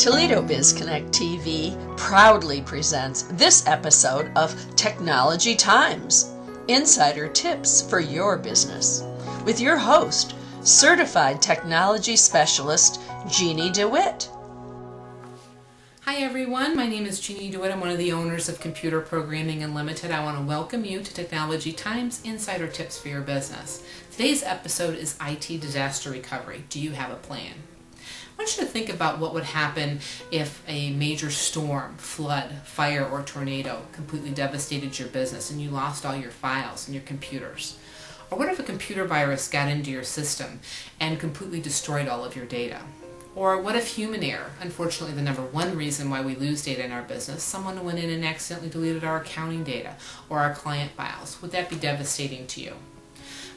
Toledo Biz Connect TV proudly presents this episode of Technology Times, Insider Tips for Your Business, with your host, Certified Technology Specialist, Jeannie DeWitt. Hi everyone, my name is Jeannie DeWitt. I'm one of the owners of Computer Programming Unlimited. I want to welcome you to Technology Times Insider Tips for Your Business. Today's episode is IT Disaster Recovery. Do you have a plan? I want you to think about what would happen if a major storm, flood, fire, or tornado completely devastated your business and you lost all your files and your computers. Or what if a computer virus got into your system and completely destroyed all of your data? Or what if human error, unfortunately the number one reason why we lose data in our business, someone went in and accidentally deleted our accounting data or our client files? Would that be devastating to you?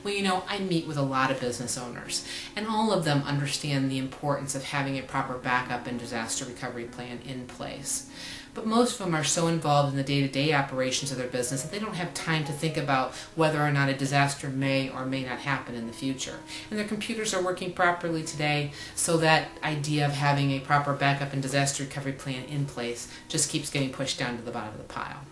Well, you know, I meet with a lot of business owners, and all of them understand the importance of having a proper backup and disaster recovery plan in place. But most of them are so involved in the day-to-day operations of their business that they don't have time to think about whether or not a disaster may or may not happen in the future. And their computers are working properly today, so that idea of having a proper backup and disaster recovery plan in place just keeps getting pushed down to the bottom of the pile.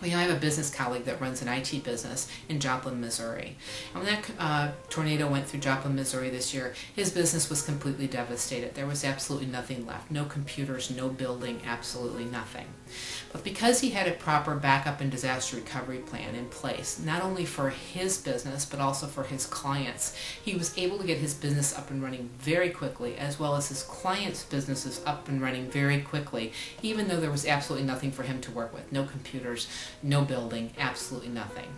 Well, you know, I have a business colleague that runs an IT business in Joplin, Missouri. And when that tornado went through Joplin, Missouri this year, his business was completely devastated. There was absolutely nothing left. No computers, no building, absolutely nothing. But because he had a proper backup and disaster recovery plan in place, not only for his business, but also for his clients, he was able to get his business up and running very quickly, as well as his clients' businesses up and running very quickly, even though there was absolutely nothing for him to work with. No computers, no building, absolutely nothing.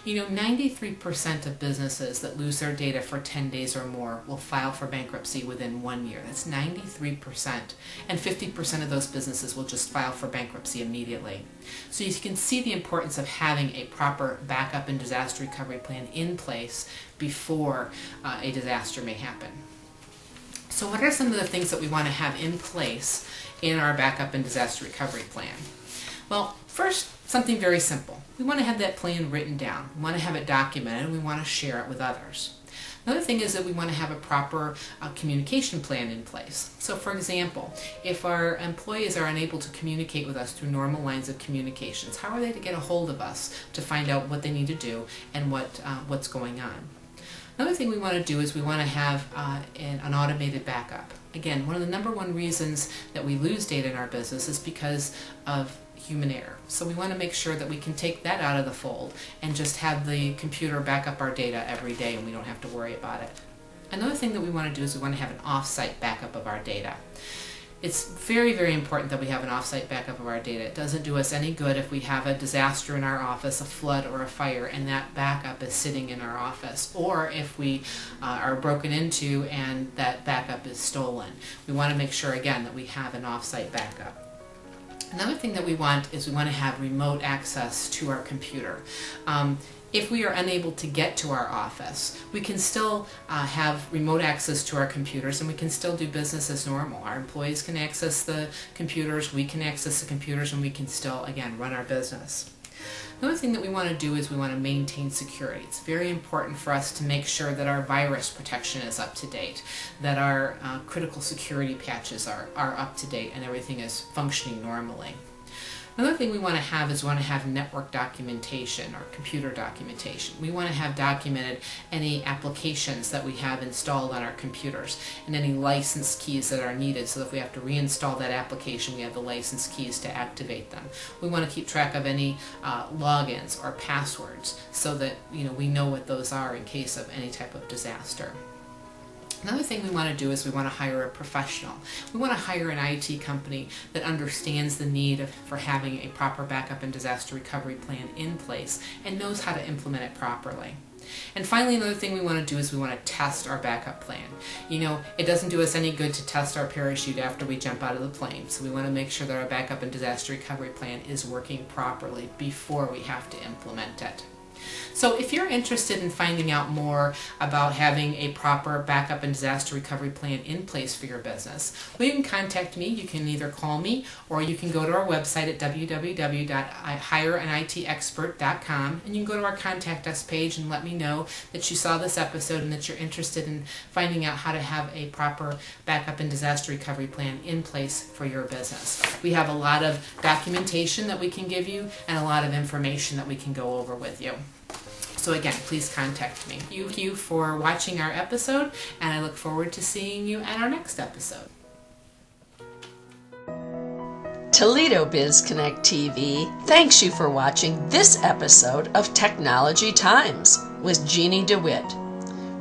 You know, 93% of businesses that lose their data for 10 days or more will file for bankruptcy within 1 year. That's 93%. And 50% of those businesses will just file for bankruptcy immediately. So you can see the importance of having a proper backup and disaster recovery plan in place before a disaster may happen. So what are some of the things that we want to have in place in our backup and disaster recovery plan? Well, first, something very simple. We want to have that plan written down. We want to have it documented, and we want to share it with others. Another thing is that we want to have a proper communication plan in place. So for example, if our employees are unable to communicate with us through normal lines of communications, how are they to get a hold of us to find out what they need to do and what's going on? Another thing we want to do is we want to have an automated backup. Again, one of the number one reasons that we lose data in our business is because of human error. So we want to make sure that we can take that out of the fold and just have the computer back up our data every day and we don't have to worry about it. Another thing that we want to do is we want to have an off-site backup of our data. It's very, very important that we have an off-site backup of our data. It doesn't do us any good if we have a disaster in our office, a flood or a fire, and that backup is sitting in our office, or if we are broken into and that backup is stolen. We want to make sure, again, that we have an off-site backup. Another thing that we want is we want to have remote access to our computer. If we are unable to get to our office, we can still have remote access to our computers and we can still do business as normal. Our employees can access the computers, we can access the computers, and we can still, again, run our business. Another thing that we want to do is we want to maintain security. It's very important for us to make sure that our virus protection is up to date, that our critical security patches are up to date, and everything is functioning normally. Another thing we want to have is we want to have network documentation or computer documentation. We want to have documented any applications that we have installed on our computers and any license keys that are needed, so that if we have to reinstall that application, we have the license keys to activate them. We want to keep track of any logins or passwords so that we know what those are in case of any type of disaster. Another thing we want to do is we want to hire a professional. We want to hire an IT company that understands the need for having a proper backup and disaster recovery plan in place and knows how to implement it properly. And finally, another thing we want to do is we want to test our backup plan. You know, it doesn't do us any good to test our parachute after we jump out of the plane, so we want to make sure that our backup and disaster recovery plan is working properly before we have to implement it. So if you're interested in finding out more about having a proper backup and disaster recovery plan in place for your business, well, you can contact me. You can either call me or you can go to our website at www.hireanitexpert.com, and you can go to our contact us page and let me know that you saw this episode and that you're interested in finding out how to have a proper backup and disaster recovery plan in place for your business. We have a lot of documentation that we can give you and a lot of information that we can go over with you. So again, please contact me. Thank you for watching our episode, and I look forward to seeing you at our next episode. Toledo Biz Connect TV thanks you for watching this episode of Technology Times with Jeannie DeWitt.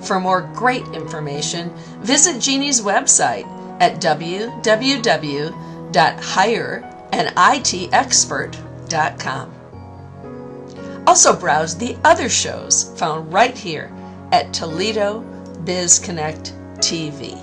For more great information, visit Jeannie's website at www.hireanitexpert.com. Also browse the other shows found right here at Toledo Biz Connect TV.